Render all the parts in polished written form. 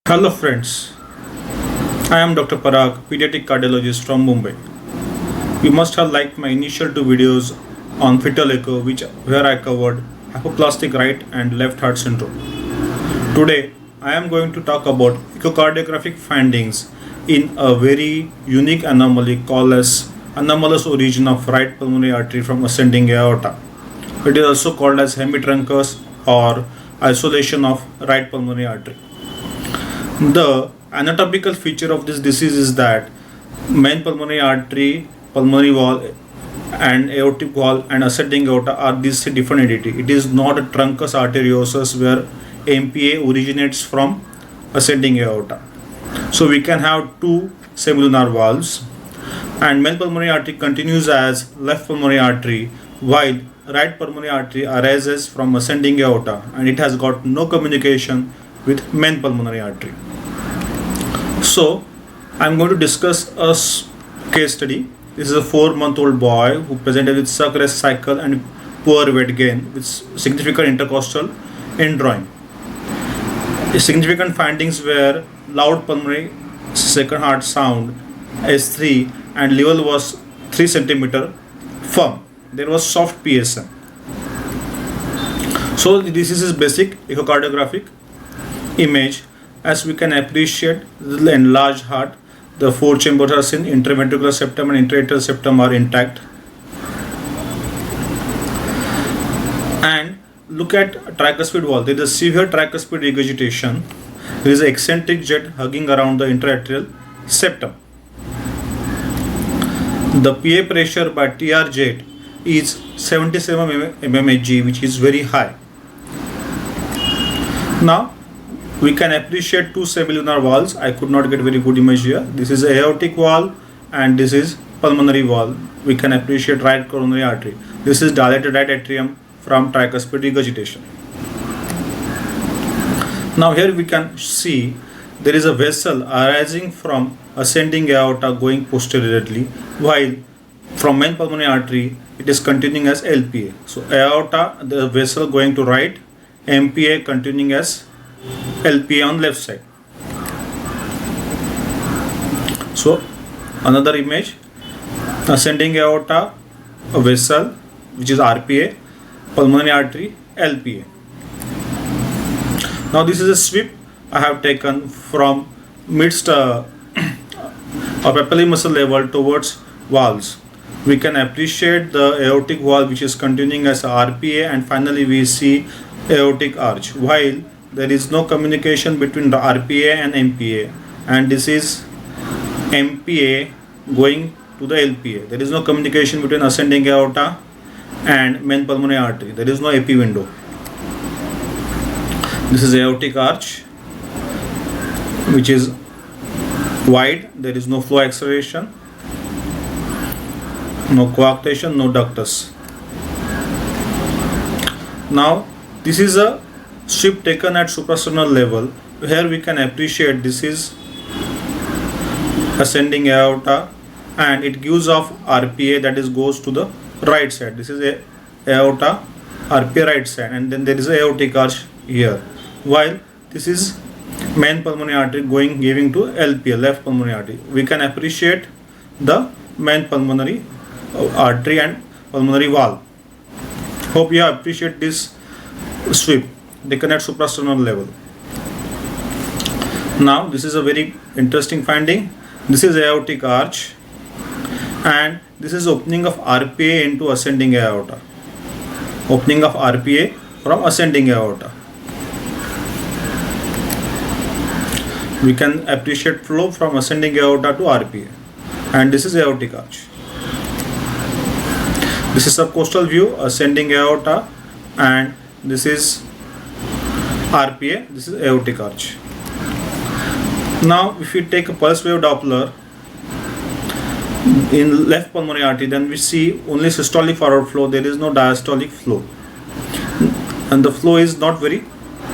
Hello friends, I am Dr. Parag, pediatric cardiologist from Mumbai. You must have liked my initial two videos on fetal echo where I covered hypoplastic right and left heart syndrome. Today I am going to talk about echocardiographic findings in a very unique anomaly called as anomalous origin of right pulmonary artery from ascending aorta. It is also called as hemitruncus or isolation of right pulmonary artery. The anatomical feature of this disease is that main pulmonary artery, pulmonary wall, and aortic wall and ascending aorta are these different entity. It is not a truncus arteriosus where MPA originates from ascending aorta. So we can have two semilunar valves, and main pulmonary artery continues as left pulmonary artery while right pulmonary artery arises from ascending aorta and it has got no communication with main pulmonary artery. So I'm going to discuss a case study. This is a 4-month-old boy who presented with suck rest cycle and poor weight gain with significant intercostal indrawing. Significant findings were loud pulmonary second heart sound S3 and level was 3 cm firm. There was soft PSM. So this is basic echocardiographic image. As we can appreciate, the enlarged heart, the four chambers are seen, interventricular septum and intraatrial septum are intact. And look at tricuspid wall. There is a severe tricuspid regurgitation. There is an eccentric jet hugging around the intraatrial septum. The PA pressure by TR jet is 77 mmHg, which is very high. Now we can appreciate two semilunar valves. I could not get very good image here. This is aortic valve and this is pulmonary valve. We can appreciate right coronary artery. This is dilated right atrium from tricuspid regurgitation. Now here we can see there is a vessel arising from ascending aorta going posteriorly, while from main pulmonary artery it is continuing as LPA. So aorta, the vessel going to right, MPA continuing as LPA on left side. So another image, ascending aorta, a vessel which is RPA, pulmonary artery, LPA. Now this is a sweep I have taken from midst of papillary muscle level towards valves. We can appreciate the aortic valve which is continuing as RPA, and finally we see aortic arch, while there is no communication between the RPA and MPA, and this is MPA going to the LPA. There is no communication between ascending aorta and main pulmonary artery. There is no AP window. This is aortic arch which is wide. There is no flow acceleration, no coarctation, no ductus. Now this is a sweep taken at suprasternal level. Here we can appreciate this is ascending aorta and it gives off RPA, that is goes to the right side. This is a aorta, RPA right side, and then there is a aortic arch here, while this is main pulmonary artery giving to LPA, left pulmonary artery. We can appreciate the main pulmonary artery and pulmonary valve. Hope you appreciate this sweep taken at suprasternal level. Now this is a very interesting finding. This is aortic arch and this is opening of RPA into ascending aorta. Opening of RPA from ascending aorta. We can appreciate flow from ascending aorta to RPA, and this is aortic arch. This is subcostal view, ascending aorta, and this is RPA, this is aortic arch. Now if we take a pulse wave Doppler in left pulmonary artery, then we see only systolic forward flow. There is no diastolic flow and the flow is not very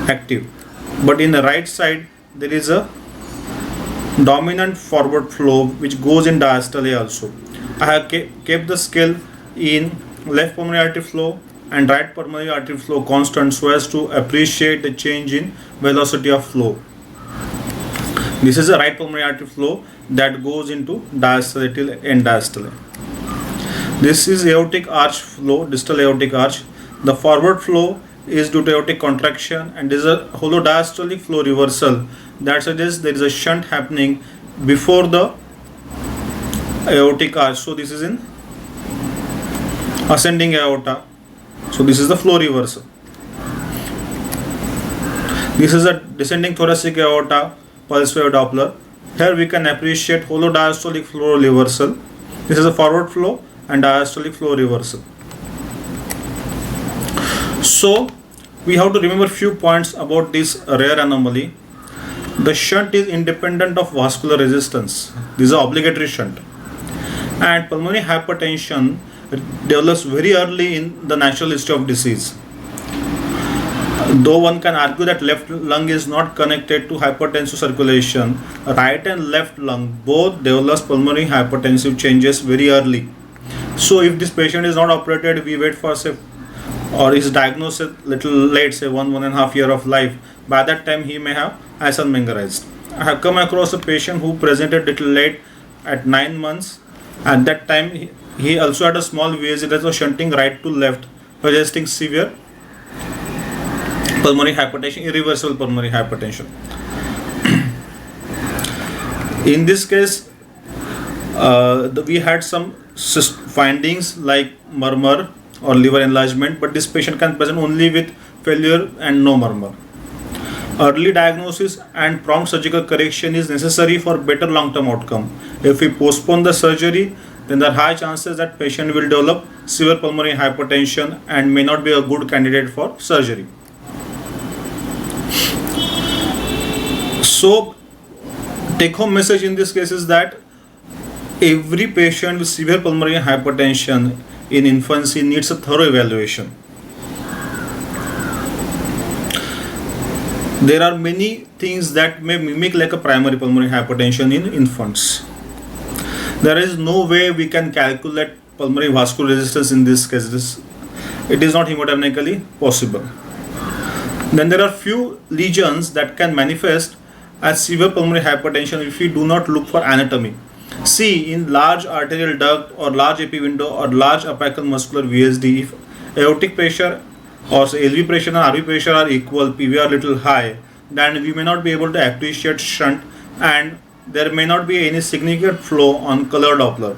active. But in the right side there is a dominant forward flow which goes in diastole also. I have kept the scale in left pulmonary artery flow and right pulmonary artery flow constant so as to appreciate the change in velocity of flow. This is the right pulmonary artery flow that goes into diastole till end diastole. This is aortic arch flow, distal aortic arch. The forward flow is due to aortic contraction, and there is a holodiastolic flow reversal that suggests there is a shunt happening before the aortic arch. So this is in ascending aorta. So this is the flow reversal. This is a descending thoracic aorta pulse wave Doppler. Here we can appreciate holodiastolic flow reversal. This is a forward flow and diastolic flow reversal. So we have to remember few points about this rare anomaly. The shunt is independent of vascular resistance. This is an obligatory shunt. And pulmonary hypertension develops very early in the natural history of disease. Though one can argue that left lung is not connected to hypertensive circulation, right and left lung both develops pulmonary hypertensive changes very early. So if this patient is not operated, we wait for say, or is diagnosed a little late, say 1.5 year of life. By that time he may have Eisenmengerized. I have come across a patient who presented little late at 9 months. At that time he also had a small VSD that was shunting right to left, suggesting severe pulmonary hypertension, irreversible pulmonary hypertension. In this case, we had some findings like murmur or liver enlargement, but this patient can present only with failure and no murmur. Early diagnosis and prompt surgical correction is necessary for better long-term outcome. If we postpone the surgery, then there are high chances that patient will develop severe pulmonary hypertension and may not be a good candidate for surgery. So, take-home message in this case is that every patient with severe pulmonary hypertension in infancy needs a thorough evaluation. There are many things that may mimic like a primary pulmonary hypertension in infants. There is no way we can calculate pulmonary vascular resistance in this case. It is not hemodynamically possible. Then there are few lesions that can manifest as severe pulmonary hypertension if we do not look for anatomy. See, in large arterial duct or large AP window or large apical muscular VSD, if aortic pressure or LV pressure and RV pressure are equal, PV are little high, then we may not be able to appreciate shunt and there may not be any significant flow on color Doppler.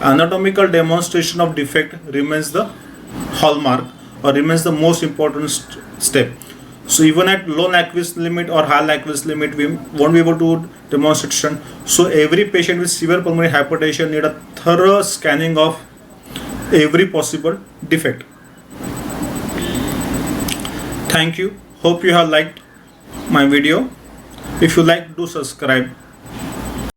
Anatomical demonstration of defect remains the hallmark or remains the most important step. So even at low Nyquist limit or high Nyquist limit, we won't be able to demonstrate shunt. So every patient with severe pulmonary hypertension need a thorough scanning of every possible defect. Thank you. Hope you have liked my video. If you like, do subscribe.